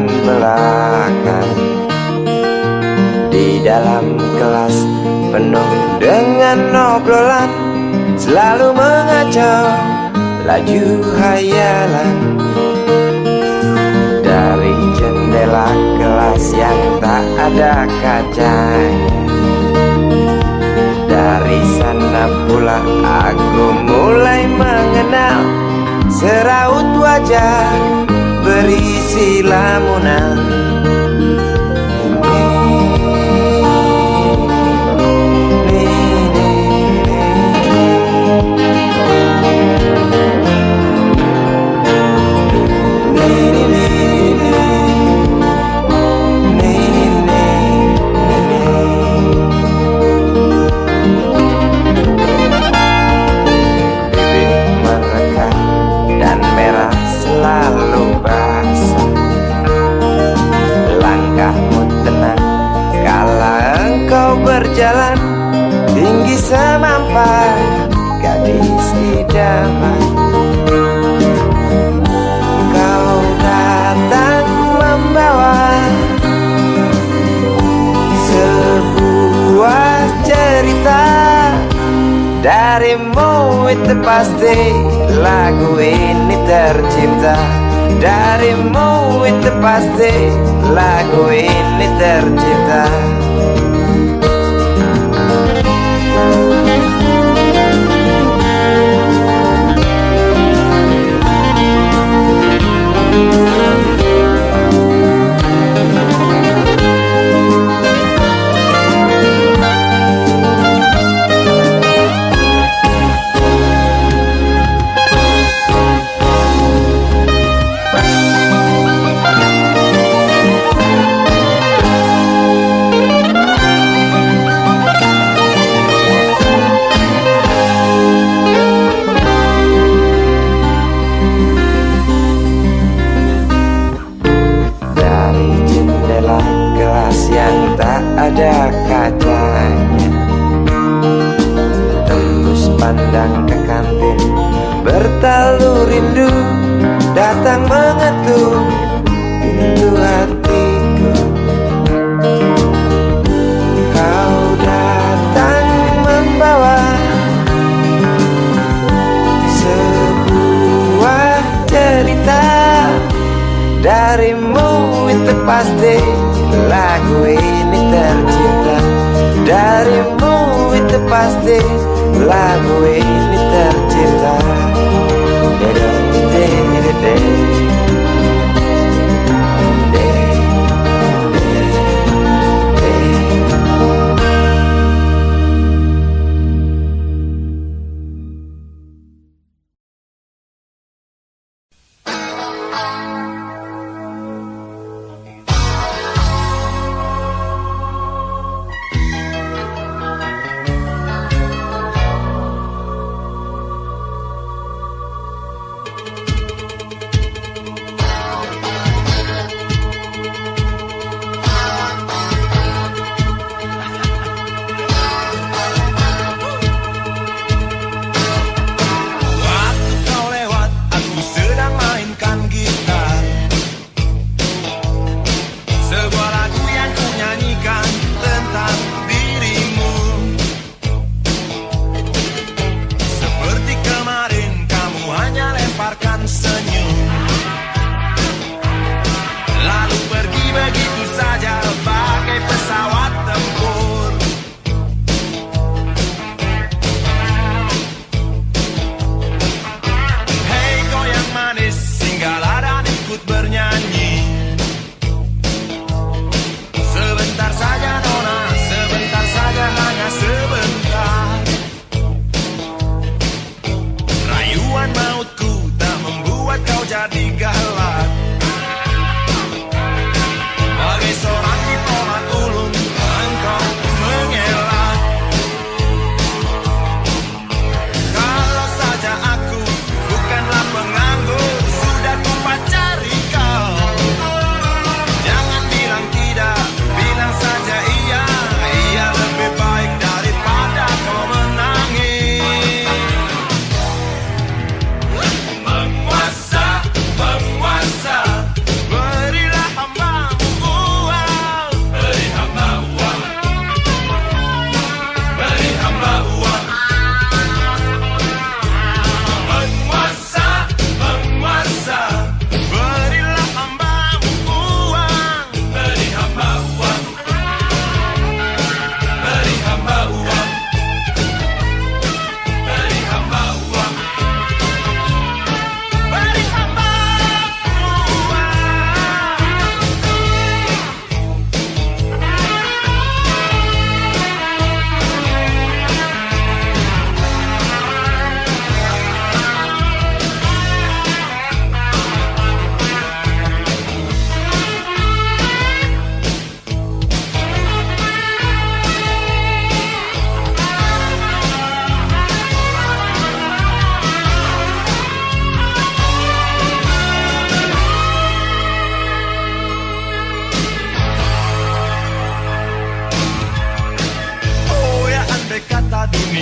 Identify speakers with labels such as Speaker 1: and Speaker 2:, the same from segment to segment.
Speaker 1: belakang. Di dalam kelas penuh dengan obrolan, selalu mengacau laju hayalan. Dari jendela kelas yang tak ada kacanya, dari sana pula aku mulai mengenal seraut wajah berisi lamunan. Selalu basah, langkahmu tenang kala engkau berjalan, tinggi semampai gadis idaman. Kau datang membawa sebuah cerita, darimu itu pasti lagu ini tercipta. Darimu itu pasti lagu ini tercipta. Ada kacanya, tembus pandang ke kantin, bertalu rindu datang mengetuk pintu hatiku. Kau datang membawa sebuah cerita, darimu itu pasti lagu ini tercipta. Darimu itu pasti lagu ini tercipta.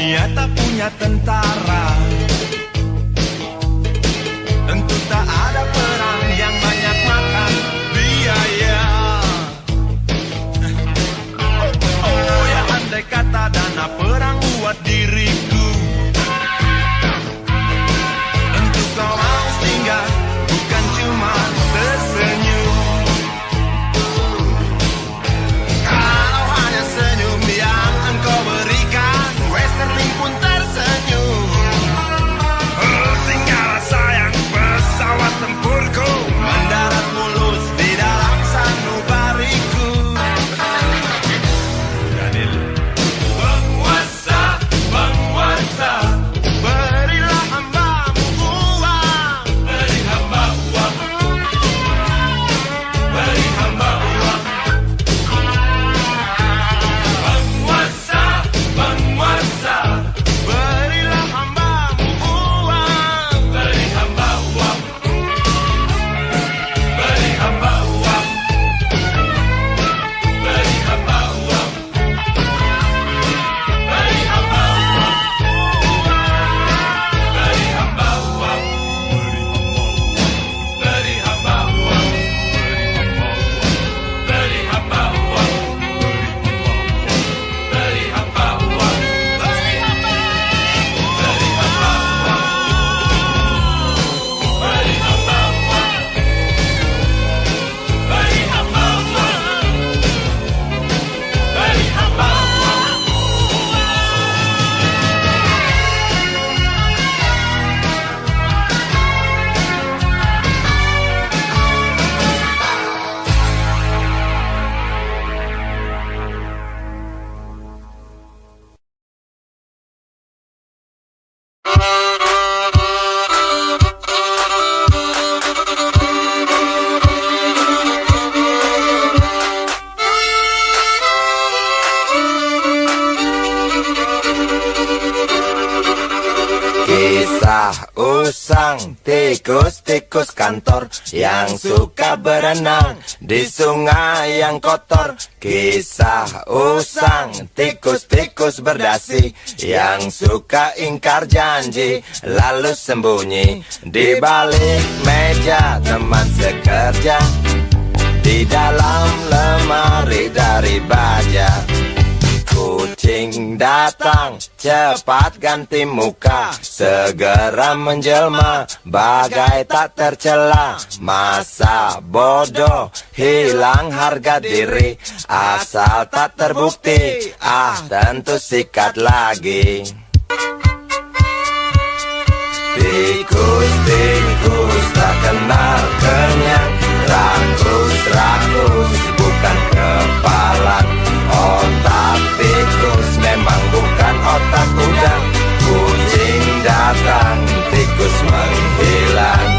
Speaker 2: dunia tak punya tentara, tentu tak ada perang yang banyak makan biaya. Oh ya, andai kata dana perang buat diriku, tentu kau harus tinggal, bukan cuma tersenyum. Kalau hanya senyum yang engkau berikan, Westerling pun tersenyum. Tinggal sayang pesawat tempurku mendarat mulus di dalam sanubariku. Penguasa, penguasa, berilah hambamu uang, beri hamba uang, beri hamba uang. Penguasa, penguasa, berilah hambamu uang, beri hamba uang, beri hamba uang, beri hamba uang, beri hamba uang, beri hamba uang, beri hamba uang, beri hamba uang, beri hamba uang, beri hamba, beri hamba uang, beri hamba uang, beri hamba uang, beri hamba uang.
Speaker 1: Kisah usang tikus-tikus kantor yang suka berenang di sungai yang kotor. Kisah usang tikus-tikus berdasi yang suka ingkar janji lalu sembunyi di balik meja teman sekerja, di dalam lemari dari baja. Kucing datang, cepat ganti muka, segera menjelma, bagai tak tercela. Masa bodoh, hilang harga diri, asal tak terbukti, tentu sikat lagi. Tikus-tikus tak kenal kenyang, rakus-rakus bukan kepalan. Otak tikus memang bukan otak udang. Kucing datang, tikus menghilang.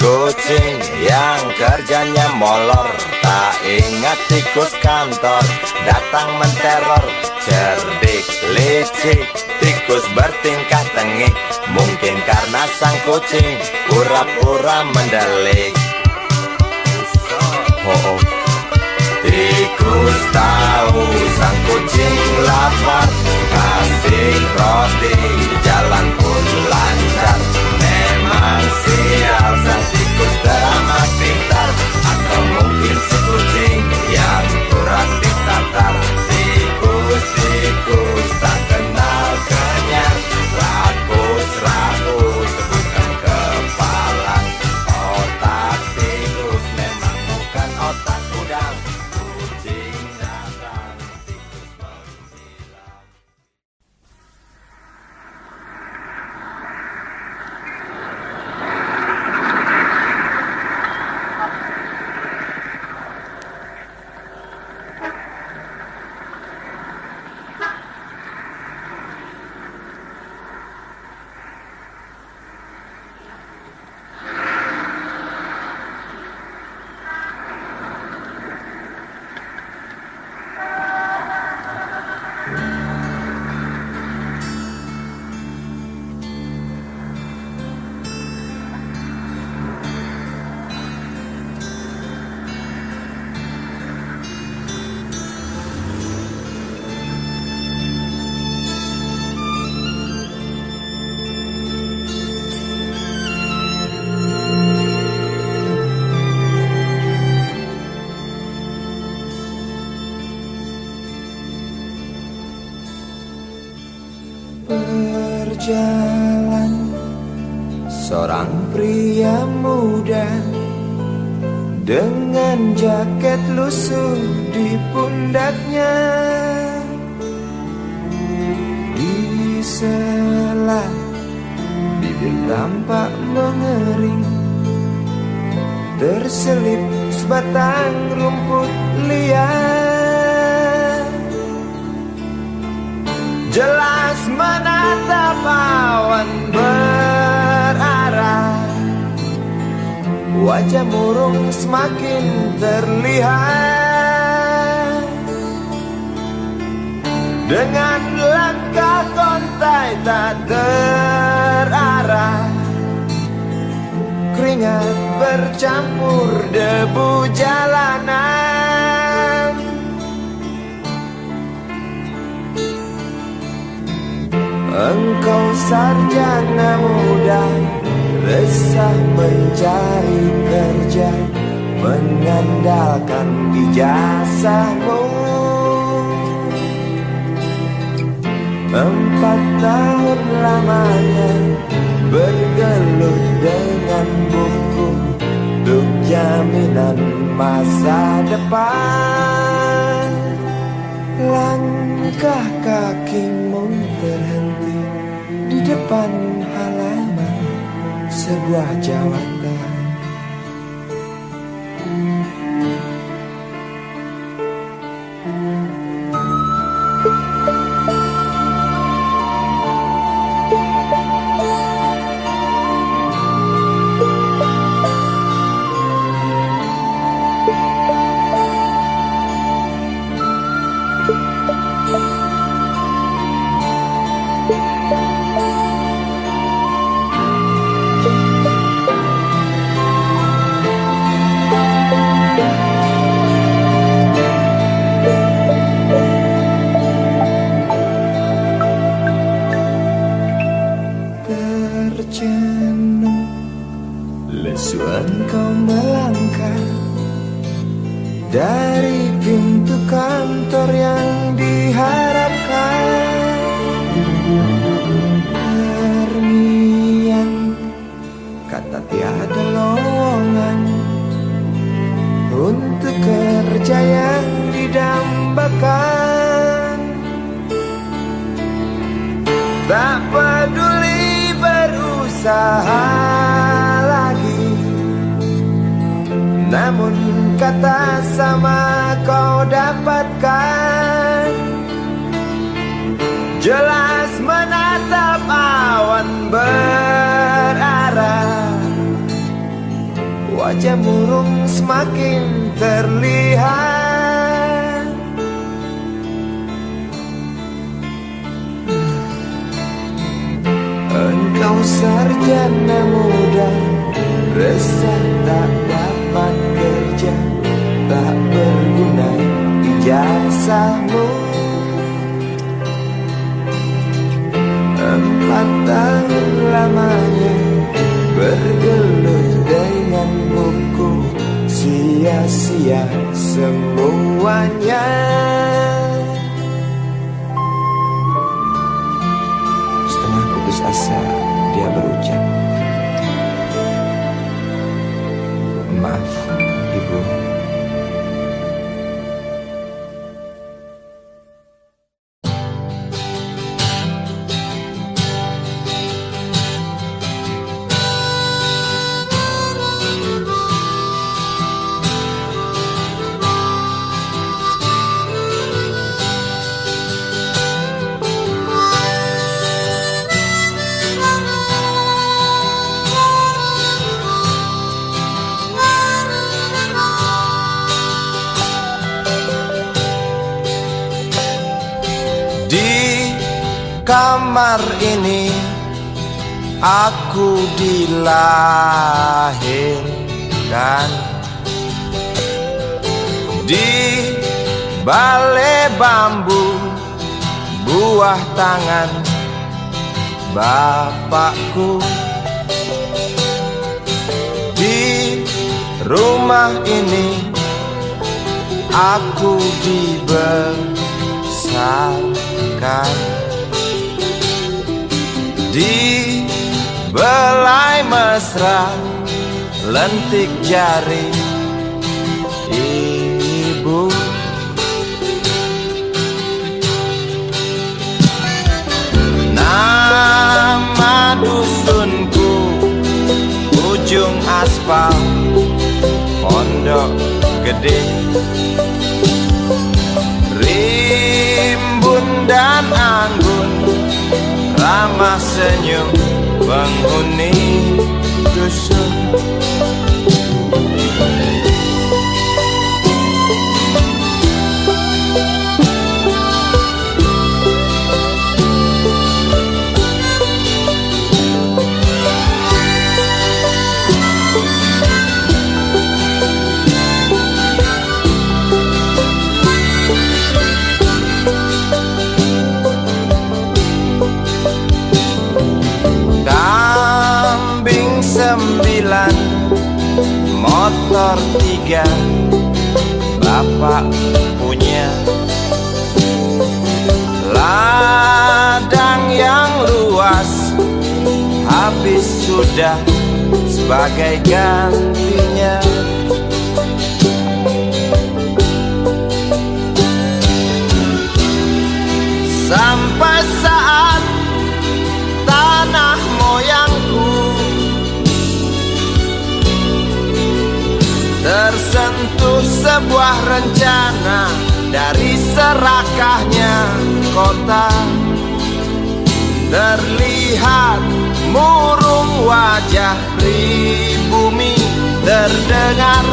Speaker 1: Kucing yang kerjanya molor, tak ingat tikus kantor, datang menteror. Cerdik, licik, tikus bertingkah tengik, mungkin karena sang kucing pura-pura mendelik. Tikus tahu sang kucing lapar, kasih roti, jalan pun lancar. Memang sial sang tikus teramat pintar, atau mungkin si kucing yang kurang ditatar. Tikus-tikus tak kenal kenyang, rakus-rakus bukan kepalan. Otak tikus memang bukan otak udang. Kucing datang, tikus menghilang.
Speaker 3: Seorang pria muda dengan jaket lusuh di pundaknya, di sela bibir tampak mengering, terselip sebatang rumput liar. Jelas menatap awan berarah, wajah murung semakin terlihat. Dengan langkah kontai tak terarah, keringat bercampur debu jalanan. Engkau sarjana muda, resah mencari kerja, mengandalkan ijazahmu. 4 tahun lamanya bergelut dengan buku untuk jaminan masa depan. Langkah kakimu terhenti di depan halaman sebuah jawatan. Lesu engkau melangkah dari pintu kantor yang diharapkan. Terngiang kata tiada lowongan untuk kerja yang didambakan. Tak peduli berusaha lagi, namun kata sama kau dapatkan. Jelas menatap awan berarah, wajah murung semakin terlihat. Engkau sarjana muda, resah tak dapat kerja, tak berguna ijazahmu. 4 tahun lamanya bergelut dengan buku, sia-sia semuanya. Setengah putus asa dia berucap, "Maaf, Ibu." Di kamar ini aku dilahirkan, di balai bambu buah tangan bapakku. Di rumah ini aku dibesarkan, di belai
Speaker 4: mesra lentik jari ibu. Nama dusunku ujung aspal Pondok Gede. Rimbun dan anggun ramah senyum penghuni dusun. Kambing 9, motor 3, bapak punya. Ladang yang luas habis sudah sebagai gantinya. Sampai saat tanah moyangku tersentuh sebuah rencana dari serakahnya kota. Terlihat murung wajah pribumi, terdengar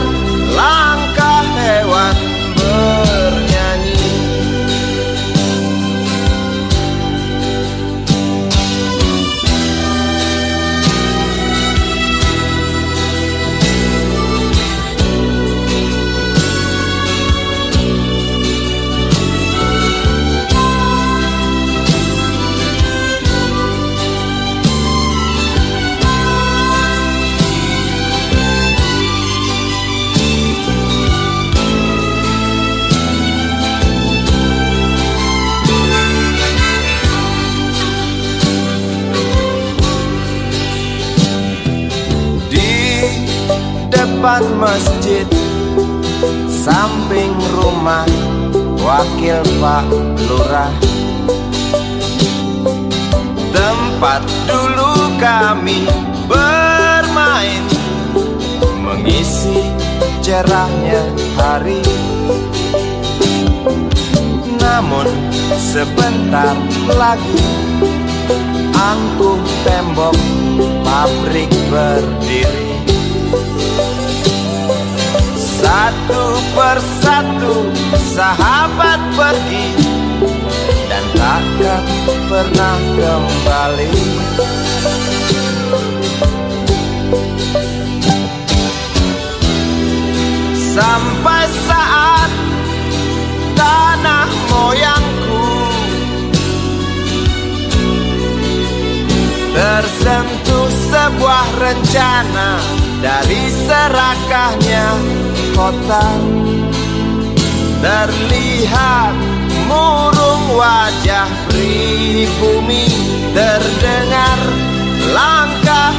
Speaker 4: langkah hewan bernyanyi. Depan masjid samping rumah wakil Pak Lurah, tempat dulu kami bermain mengisi cerahnya hari. Namun sebentar lagi angkuh tembok pabrik berdiri. Satu persatu sahabat pergi dan takkan pernah kembali. Sampai saat tanah moyangku tersentuh sebuah rencana dari serakahnya kota. Terlihat murung wajah pribumi, terdengar langkah